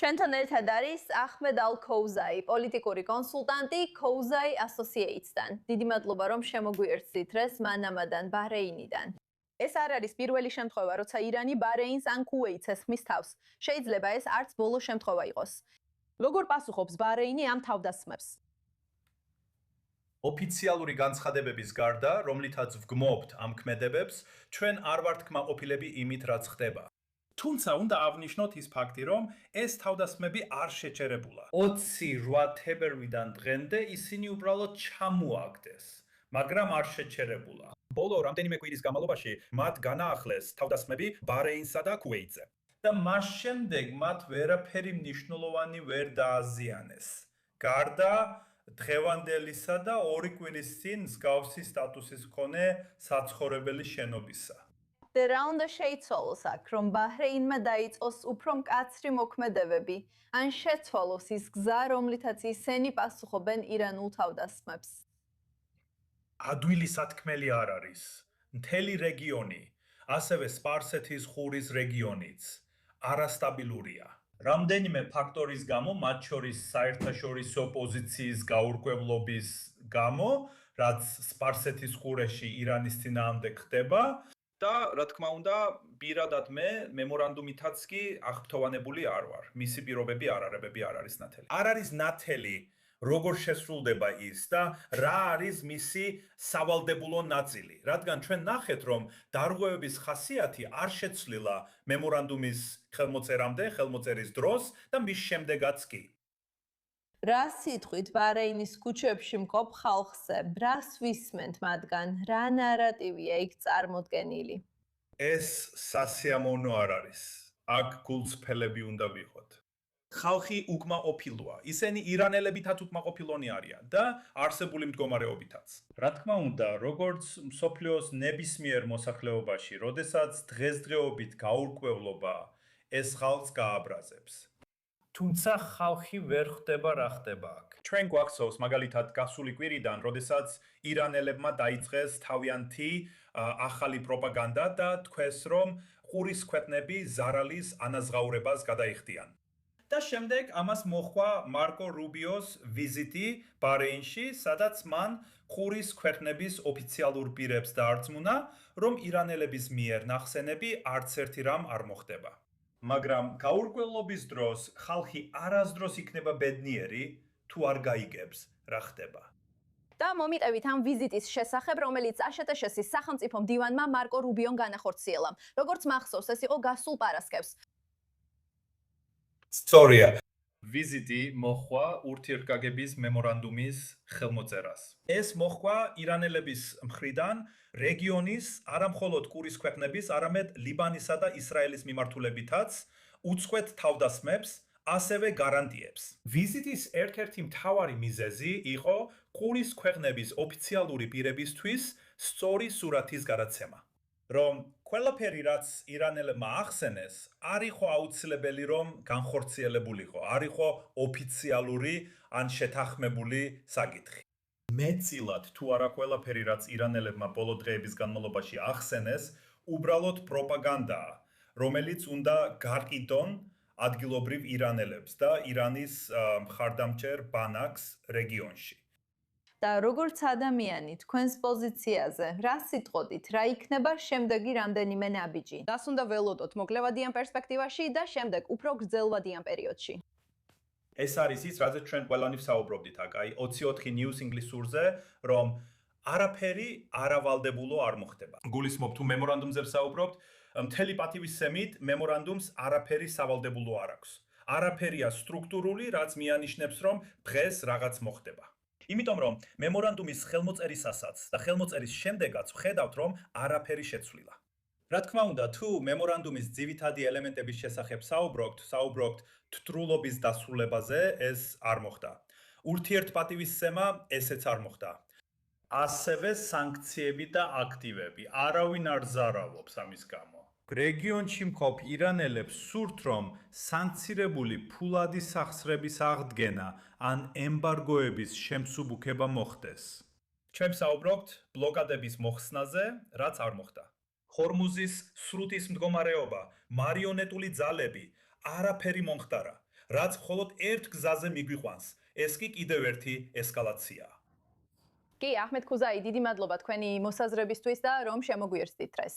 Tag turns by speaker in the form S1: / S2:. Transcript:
S1: ჩვენთან ერთად არის ახმედ ალ-ქოუზაი, პოლიტიკური კონსულტანტი Khozai Associates-დან. დიდი მადლობა, რომ შემოგვიერთდით დღეს მანამადან, ბაჰრეინიდან. ეს არ არის პირველი შემთხვევა, როცა ირანი ბაჰრეინს ან ქუვეითს ესხმის თავს. შეიძლება ეს არც ბოლო შემთხვევა იყოს. როგორ პასუხობს ბაჰრეინი ამ თავდასხმებს?
S2: ოფიციალური განცხადებების გარდა, რომლითაც ვგმობთ ამ ქმედებებს, ჩვენ არ ვართ კმაყოფილები იმით, რაც ხდება. თუმცა უნდა აღვნიშნოთ ის ფაქტი, რომ ეს თავდასხმები არ შეჩერებულა. 28 თებერვლიდან დღემდე ისინი უბრალოდ ჩამოაგდეს, მაგრამ არ შეჩერებულა. ბოლო რამდენიმე კვირის განმავლობაში მათ განაახლეს თავდასხმები ბაჰრეინსა და ქუვეითზე. და მას შემდეგ მათ ვერაფერი მნიშვნელოვანი ვერ დააზიანეს. გარდა დღევანდელისა და 2 კვირის წინ მსგავსი სტატუსის მქონე საცხოვრებელი შენობისა.
S1: რა უნდა შეიცვალოს აქ, რომ ბაჰრეინმა დაიწყოს უფრო მკაცრი მოქმედებები, ან შეცვალოს ის გზა, რომლითაც ისინი პასუხობენ ირანულ თავდასხმებს?
S2: ადვილი სათქმელი არ არის. მთელი რეგიონი, ასევე სპარსეთის ყურის რეგიონიც არასტაბილურია. რამდენიმე ფაქტორის გამო, მათ შორის საერთაშორისო პოზიციის გაურკვევლობის გამო, რაც სპარსეთის ყურეში ირანის წინააღმდეგ ხდება, და რა თქმა უნდა, პირადად მე მემორანდუმითაც კი აღფრთოვანებული არ ვარ. მისი პირობები არარებები არ არის ნათელი. არ არის ნათელი, როგორ შესრულდება ის და რა არის მისი სავალდებულო ნაწილი. რადგან ჩვენ ნახეთ, რომ დარღვევების ხასიათი არ შეცვლილა მემორანდუმის ხელმოწერის დროს და მის შემდეგაც კი.
S1: რა სიტყვით ბაჰრეინის ქუჩებში მყოფ ხალხზე, რას ვისმენთ მათგან, რა ნარატივია იქ წარმოდგენილი?
S2: ეს სასიამოვნო არ არის. აქ გულწრფელები უნდა ვიყოთ. ხალხი უკმაყოფილოა. ისინი ირანელებითაც უკმაყოფილონი არიან და არსებული მდგომარეობითაც. რა თქმა უნდა, როგორც მსოფლიოს ნებისმიერ მოსახლეობაში, როდესაც დღესდღეობით გაურკვევლობა ეს ხალხს გააბრაზებს. თუმცა ხალხი ვერ ხვდება რა ხდება აქ. ჩვენ გვახსოვს მაგალითად გასული კვირიდან, როდესაც ირანელებმა დაიწყეს თავიანთი ახალი პროპაგანდა და თქვეს, რომ ყურის ქვეყნები ზარალის ანაზღაურებას გადაიხდიან. და შემდეგ ამას მოჰყვა მარკო რუბიოს ვიზიტი ბაჰრეინში, სადაც მან ყურის ქვეყნების ოფიციალურ პირებს დაარწმუნა, რომ ირანელების მიერ ნახსენები არც ერთი რამ არ მოხდება. მაგრამ გაურკვევლობის დროს ხალხი არასდროს იქნება ბედნიერი, თუ არ გაიგებს რა ხდება.
S1: და მომიტევით ამ ვიზიტის შესახებ, რომელიც აშტშ-ის სახელმწიფო მდივანმა მარკო რუბიომ განახორციელა. როგორც მახსოვს, ეს იყო გასულ პარასკევს.
S2: სწორია. ვიზიტი მოჰყვა ურთიერთგაგების მემორანდუმის ხელმოწერას. ეს მოჰყვა ირანელების მხრიდან რეგიონის, არამხოლოდ ყურის ქვეყნების, არამედ ლიბანისა და ისრაელის მიმართულებითაც უწყვეტ თავდასხმებს, ასევე გარანტიებს. ვიზიტის ერთ-ერთი მთავარი მიზეზი იყო ყურის ქვეყნების ოფიციალური პირებისთვის სწორი სურათის გადაცემა. რომ ყველაფერი, რაც ირანელებმა ახსენეს, არ იყო აუცილებელი, რომ განხორციელებულიყო, არ იყო ოფიციალური ან შეთანხმებული საკითხი. მეტწილად თუ არა ყველაფერი, რაც ირანელებმა ბოლო დღეების განმავლობაში ახსენეს, უბრალოდ პროპაგანდაა, რომელიც უნდა გარყიდონ ადგილობრივ ირანელებს და ირანის მხარდამჭერ ბანაკს რეგიონში.
S1: და როგორც ადამიანი, თქვენს პოზიციაზე, რა სიტყოდით, რა იქნება შემდეგი რამდენიმე ნაბიჯი? რას უნდა ველოდოთ მოკლევადიან პერსპექტივაში და შემდეგ უფრო გრძელვადიან პერიოდში?
S2: ეს არის ის, რაზეც ჩვენ ყველანი ვსაუბრობდით აქ, აი 24 News ინგლისურზე, რომ არაფერი არავალდებულო არ მოხდება. გულისხმობ თუ მემორანდუმზე ვსაუბრობთ, მთელი პატივისცემით მემორანდუმს არაფერი სავალდებულო არ აქვს. არაფერია სტრუქტურული, რაც მიანიშნებს, რომ დღეს რაღაც მოხდება. იმიტომ რომ მემორანდუმის ხელმოწერისასაც და ხელმოწერის შემდეგაც ვხედავთ, რომ არაფერი შეცვლილა. რა თქმა უნდა, თუ მემორანდუმის ძირითადი ელემენტების შესახებ საუბრობთ თთრულობის დასრულებაზე, ეს არ მოხდა. ურთიერთპატივისცემა ესეც არ მოხდა. ასევე სანქციები და აქტივები. არავინ არ ზარავობს ამის გამო. რეგიონში მყოფ ირანელებს სურთ, რომ სანქცირებული ფულადი სახსრების აღდგენა ან ემბარგოების შემსუბუქება მოხდეს. ჩვენ ვსაუბრობთ ბლოკადების მოხსნაზე, რაც არ მოხდა. ხორმუზის სრუტის მდგომარეობა, მარიონეტული ძალები, არაფერი მომხდარა. რაც მხოლოდ ერთ გზაზე მიგვიყვანს. ეს კი კიდევ ერთი ესკალაციაა.
S1: კი, აჰმედ ქუზაი, დიდი მადლობა თქვენი მოსაზრებისთვის და რომ შემოგვიერთდით დღეს.